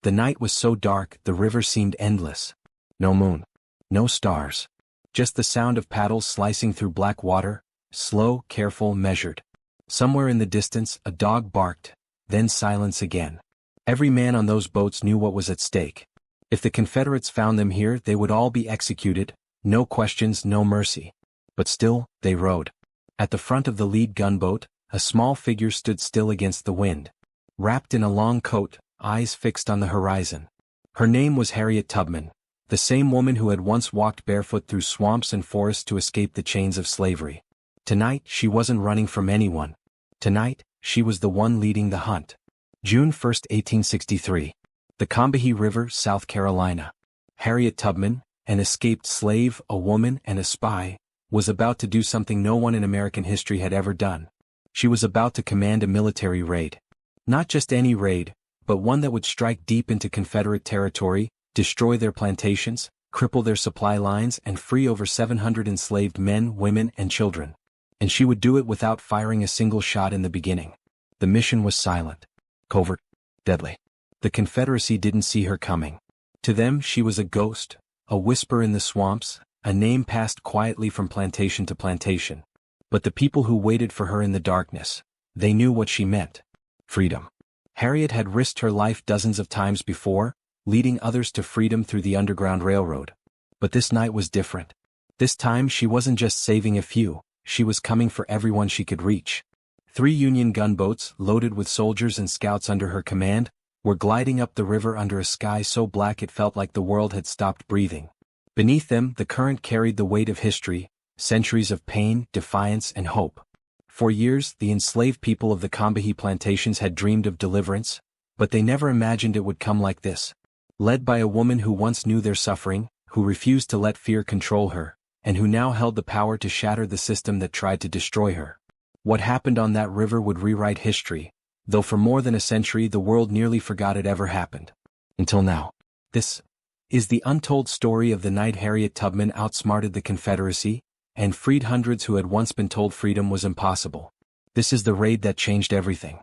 The night was so dark the river seemed endless. No moon. No stars. Just the sound of paddles slicing through black water, slow, careful, measured. Somewhere in the distance a dog barked, then silence again. Every man on those boats knew what was at stake. If the Confederates found them here they would all be executed, no questions, no mercy. But still, they rowed. At the front of the lead gunboat, a small figure stood still against the wind. Wrapped in a long coat, eyes fixed on the horizon. Her name was Harriet Tubman, the same woman who had once walked barefoot through swamps and forests to escape the chains of slavery. Tonight she wasn't running from anyone. Tonight, she was the one leading the hunt. June 1, 1863. The Combahee River, South Carolina. Harriet Tubman, an escaped slave, a woman, and a spy, was about to do something no one in American history had ever done. She was about to command a military raid. Not just any raid, but one that would strike deep into Confederate territory, destroy their plantations, cripple their supply lines, and free over 700 enslaved men, women, and children. And she would do it without firing a single shot in the beginning. The mission was silent, covert, deadly. The Confederacy didn't see her coming. To them she was a ghost, a whisper in the swamps, a name passed quietly from plantation to plantation. But the people who waited for her in the darkness, they knew what she meant. Freedom. Harriet had risked her life dozens of times before, leading others to freedom through the Underground Railroad. But this night was different. This time she wasn't just saving a few, she was coming for everyone she could reach. 3 Union gunboats, loaded with soldiers and scouts under her command, were gliding up the river under a sky so black it felt like the world had stopped breathing. Beneath them the current carried the weight of history, centuries of pain, defiance, and hope. For years the enslaved people of the Combahee plantations had dreamed of deliverance, but they never imagined it would come like this. Led by a woman who once knew their suffering, who refused to let fear control her, and who now held the power to shatter the system that tried to destroy her. What happened on that river would rewrite history, though for more than a century the world nearly forgot it ever happened. Until now. This is the untold story of the night Harriet Tubman outsmarted the Confederacy, and freed hundreds who had once been told freedom was impossible. This is the raid that changed everything.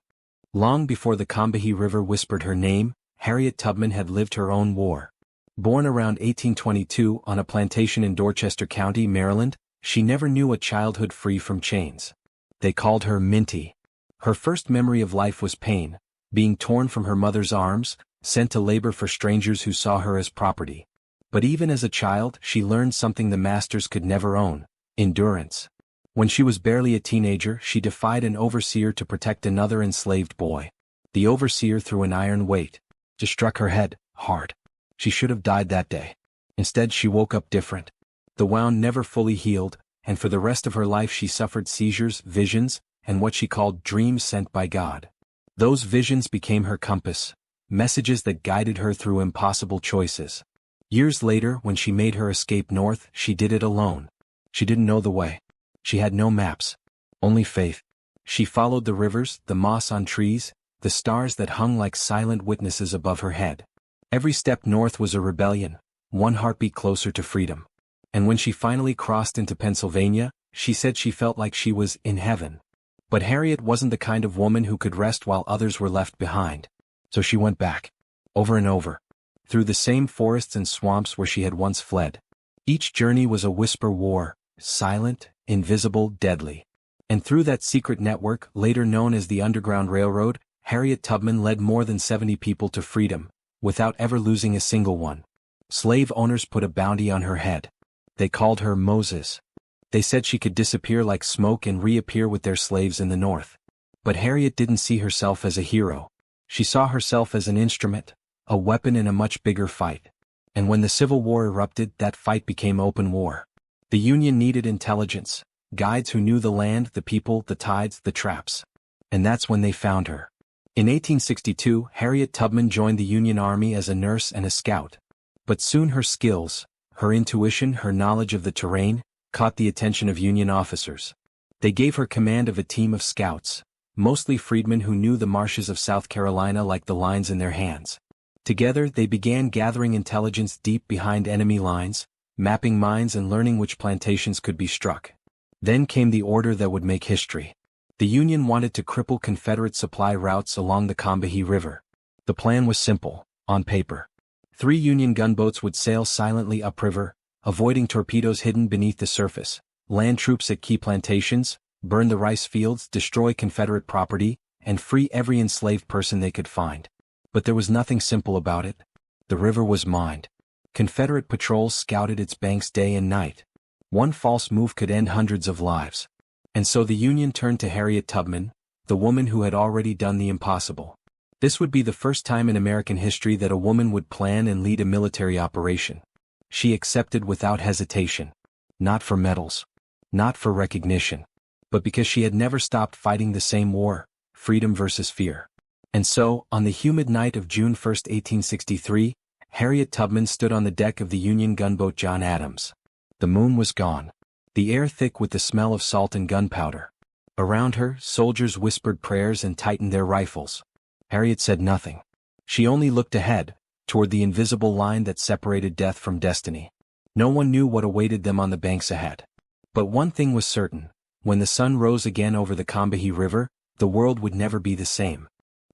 Long before the Combahee River whispered her name, Harriet Tubman had lived her own war. Born around 1822 on a plantation in Dorchester County, Maryland, she never knew a childhood free from chains. They called her Minty. Her first memory of life was pain, being torn from her mother's arms, sent to labor for strangers who saw her as property. But even as a child she learned something the masters could never own: endurance. When she was barely a teenager she defied an overseer to protect another enslaved boy. The overseer threw an iron weight. Just struck her head, hard. She should have died that day. Instead she woke up different. The wound never fully healed, and for the rest of her life she suffered seizures, visions, and what she called dreams sent by God. Those visions became her compass, messages that guided her through impossible choices. Years later, when she made her escape north, she did it alone. She didn't know the way. She had no maps. Only faith. She followed the rivers, the moss on trees, the stars that hung like silent witnesses above her head. Every step north was a rebellion, one heartbeat closer to freedom. And when she finally crossed into Pennsylvania, she said she felt like she was in heaven. But Harriet wasn't the kind of woman who could rest while others were left behind. So she went back. Over and over. Through the same forests and swamps where she had once fled. Each journey was a whisper war, silent, invisible, deadly. And through that secret network, later known as the Underground Railroad, Harriet Tubman led more than 70 people to freedom, without ever losing a single one. Slave owners put a bounty on her head. They called her Moses. They said she could disappear like smoke and reappear with their slaves in the north. But Harriet didn't see herself as a hero. She saw herself as an instrument, a weapon in a much bigger fight. And when the Civil War erupted, that fight became open war. The Union needed intelligence, guides who knew the land, the people, the tides, the traps. And that's when they found her. In 1862, Harriet Tubman joined the Union Army as a nurse and a scout. But soon her skills, her intuition, her knowledge of the terrain, caught the attention of Union officers. They gave her command of a team of scouts, mostly freedmen who knew the marshes of South Carolina like the lines in their hands. Together they began gathering intelligence deep behind enemy lines, mapping mines and learning which plantations could be struck. Then came the order that would make history. The Union wanted to cripple Confederate supply routes along the Combahee River. The plan was simple: On paper. 3 Union gunboats would sail silently upriver, avoiding torpedoes hidden beneath the surface, land troops at key plantations, burn the rice fields, destroy Confederate property, and free every enslaved person they could find. But there was nothing simple about it. The river was mined. Confederate patrols scouted its banks day and night. One false move could end hundreds of lives. And so the Union turned to Harriet Tubman, the woman who had already done the impossible. This would be the first time in American history that a woman would plan and lead a military operation. She accepted without hesitation. Not for medals. Not for recognition. But because she had never stopped fighting the same war, freedom versus fear. And so, on the humid night of June 1, 1863, Harriet Tubman stood on the deck of the Union gunboat John Adams. The moon was gone. The air thick with the smell of salt and gunpowder. Around her, soldiers whispered prayers and tightened their rifles. Harriet said nothing. She only looked ahead, toward the invisible line that separated death from destiny. No one knew what awaited them on the banks ahead. But one thing was certain. When the sun rose again over the Combahee River, the world would never be the same.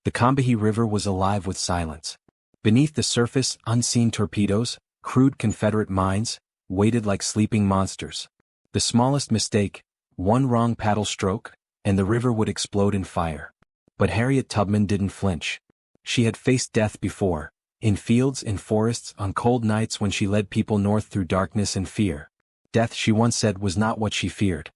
The Combahee River was alive with silence. Beneath the surface, unseen torpedoes, crude Confederate mines, waited like sleeping monsters. The smallest mistake, one wrong paddle stroke, and the river would explode in fire. But Harriet Tubman didn't flinch. She had faced death before, in fields, in forests, on cold nights when she led people north through darkness and fear. Death, she once said, was not what she feared.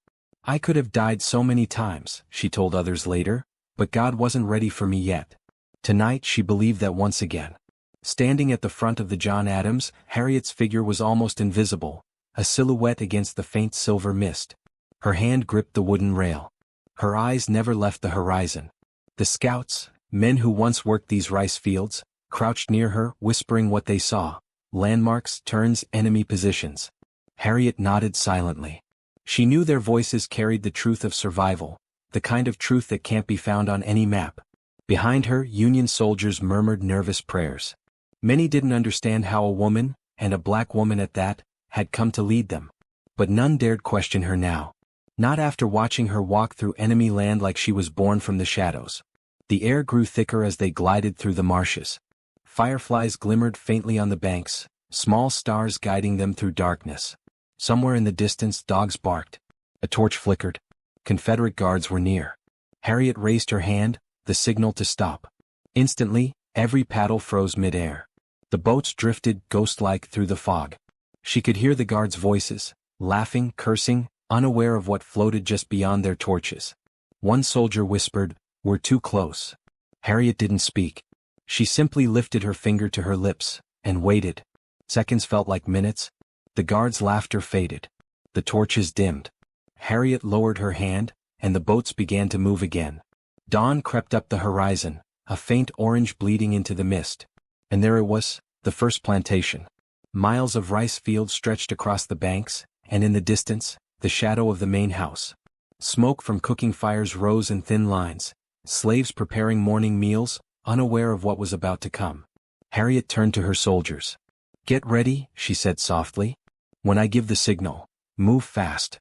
I could have died so many times, she told others later, but God wasn't ready for me yet. Tonight she believed that once again. Standing at the front of the John Adams, Harriet's figure was almost invisible, a silhouette against the faint silver mist. Her hand gripped the wooden rail. Her eyes never left the horizon. The scouts, men who once worked these rice fields, crouched near her, whispering what they saw. Landmarks, turns, enemy positions. Harriet nodded silently. She knew their voices carried the truth of survival, the kind of truth that can't be found on any map. Behind her, Union soldiers murmured nervous prayers. Many didn't understand how a woman, and a black woman at that, had come to lead them. But none dared question her now. Not after watching her walk through enemy land like she was born from the shadows. The air grew thicker as they glided through the marshes. Fireflies glimmered faintly on the banks, small stars guiding them through darkness. Somewhere in the distance, dogs barked. A torch flickered. Confederate guards were near. Harriet raised her hand, the signal to stop. Instantly, every paddle froze mid-air. The boats drifted, ghost-like, through the fog. She could hear the guards' voices, laughing, cursing, unaware of what floated just beyond their torches. One soldier whispered, "We're too close." Harriet didn't speak. She simply lifted her finger to her lips, and waited. Seconds felt like minutes. The guards' laughter faded. The torches dimmed. Harriet lowered her hand, and the boats began to move again. Dawn crept up the horizon, a faint orange bleeding into the mist. And there it was, the first plantation. Miles of rice fields stretched across the banks, and in the distance, the shadow of the main house. Smoke from cooking fires rose in thin lines, slaves preparing morning meals, unaware of what was about to come. Harriet turned to her soldiers. "Get ready," she said softly. "When I give the signal, move fast."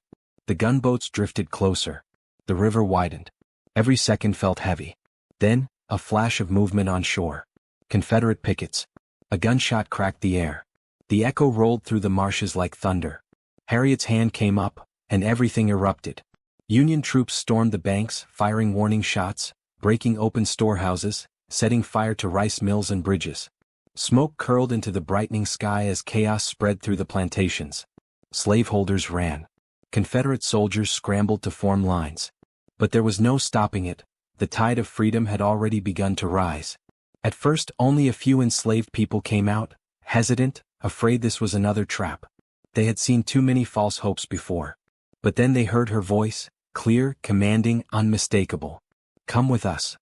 The gunboats drifted closer. The river widened. Every second felt heavy. Then, a flash of movement on shore. Confederate pickets. A gunshot cracked the air. The echo rolled through the marshes like thunder. Harriet's hand came up, and everything erupted. Union troops stormed the banks, firing warning shots, breaking open storehouses, setting fire to rice mills and bridges. Smoke curled into the brightening sky as chaos spread through the plantations. Slaveholders ran. Confederate soldiers scrambled to form lines. But there was no stopping it. The tide of freedom had already begun to rise. At first, only a few enslaved people came out, hesitant, afraid this was another trap. They had seen too many false hopes before. But then they heard her voice, clear, commanding, unmistakable. "Come with us."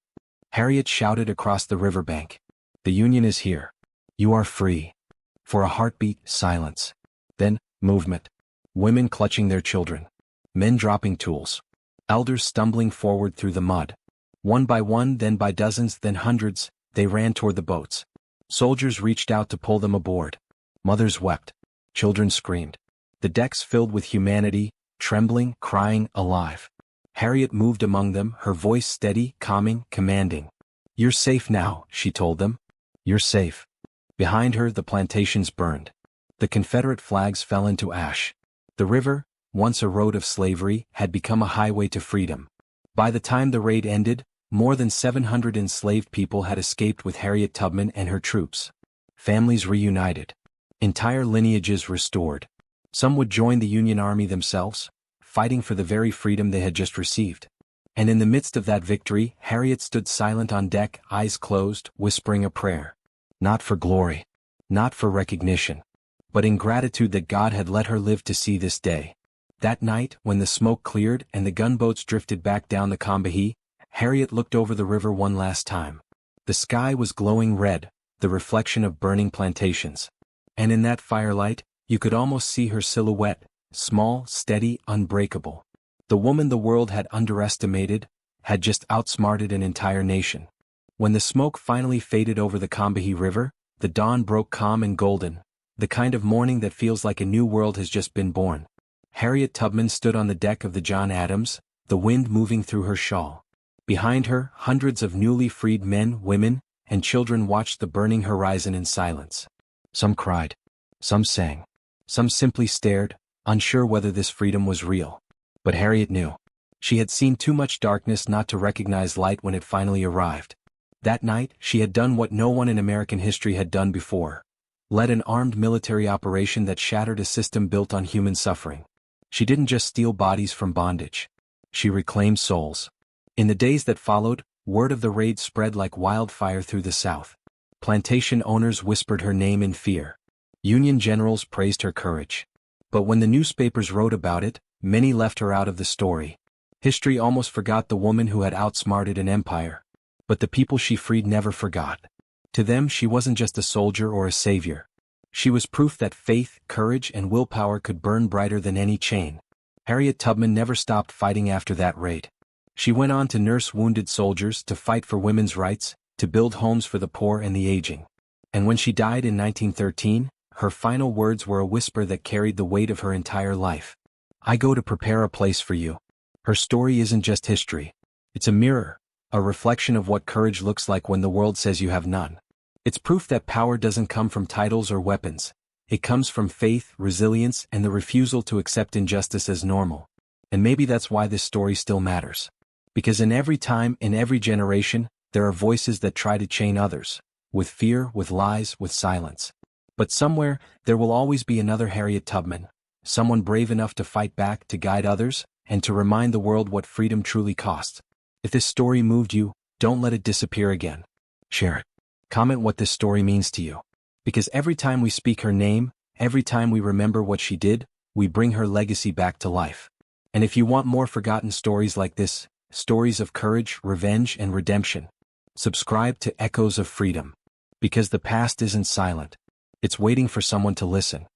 Harriet shouted across the riverbank. "The Union is here. You are free." For a heartbeat, silence. Then, movement. Women clutching their children. Men dropping tools. Elders stumbling forward through the mud. One by one, then by dozens, then hundreds, they ran toward the boats. Soldiers reached out to pull them aboard. Mothers wept. Children screamed. The decks filled with humanity, trembling, crying, alive. Harriet moved among them, her voice steady, calming, commanding. "You're safe now," she told them. "You're safe. Behind her, the plantations burned. The Confederate flags fell into ash. The river, once a road of slavery, had become a highway to freedom. By the time the raid ended, more than 700 enslaved people had escaped with Harriet Tubman and her troops. Families reunited. Entire lineages restored. Some would join the Union Army themselves, fighting for the very freedom they had just received. And in the midst of that victory, Harriet stood silent on deck, eyes closed, whispering a prayer. Not for glory, not for recognition, but in gratitude that God had let her live to see this day. That night, when the smoke cleared and the gunboats drifted back down the Combahee, Harriet looked over the river one last time. The sky was glowing red, the reflection of burning plantations. And in that firelight, you could almost see her silhouette, small, steady, unbreakable. The woman the world had underestimated, had just outsmarted an entire nation. When the smoke finally faded over the Combahee River, the dawn broke calm and golden, the kind of morning that feels like a new world has just been born. Harriet Tubman stood on the deck of the John Adams, the wind moving through her shawl. Behind her, hundreds of newly freed men, women, and children watched the burning horizon in silence. Some cried. Some sang. Some simply stared, unsure whether this freedom was real. But Harriet knew. She had seen too much darkness not to recognize light when it finally arrived. That night, she had done what no one in American history had done before. Led an armed military operation that shattered a system built on human suffering. She didn't just steal bodies from bondage. She reclaimed souls. In the days that followed, word of the raid spread like wildfire through the South. Plantation owners whispered her name in fear. Union generals praised her courage. But when the newspapers wrote about it, many left her out of the story. History almost forgot the woman who had outsmarted an empire. But the people she freed never forgot. To them, she wasn't just a soldier or a savior. She was proof that faith, courage, and willpower could burn brighter than any chain. Harriet Tubman never stopped fighting after that raid. She went on to nurse wounded soldiers, to fight for women's rights, to build homes for the poor and the aging. And when she died in 1913, her final words were a whisper that carried the weight of her entire life. I go to prepare a place for you. Her story isn't just history. It's a mirror, a reflection of what courage looks like when the world says you have none. It's proof that power doesn't come from titles or weapons. It comes from faith, resilience, and the refusal to accept injustice as normal. And maybe that's why this story still matters. Because in every time, in every generation, there are voices that try to chain others. With fear, with lies, with silence. But somewhere, there will always be another Harriet Tubman. Someone brave enough to fight back, to guide others, and to remind the world what freedom truly costs. If this story moved you, don't let it disappear again. Share it. Comment what this story means to you. Because every time we speak her name, every time we remember what she did, we bring her legacy back to life. And if you want more forgotten stories like this, stories of courage, revenge, and redemption, subscribe to Echoes of Freedom. Because the past isn't silent. It's waiting for someone to listen.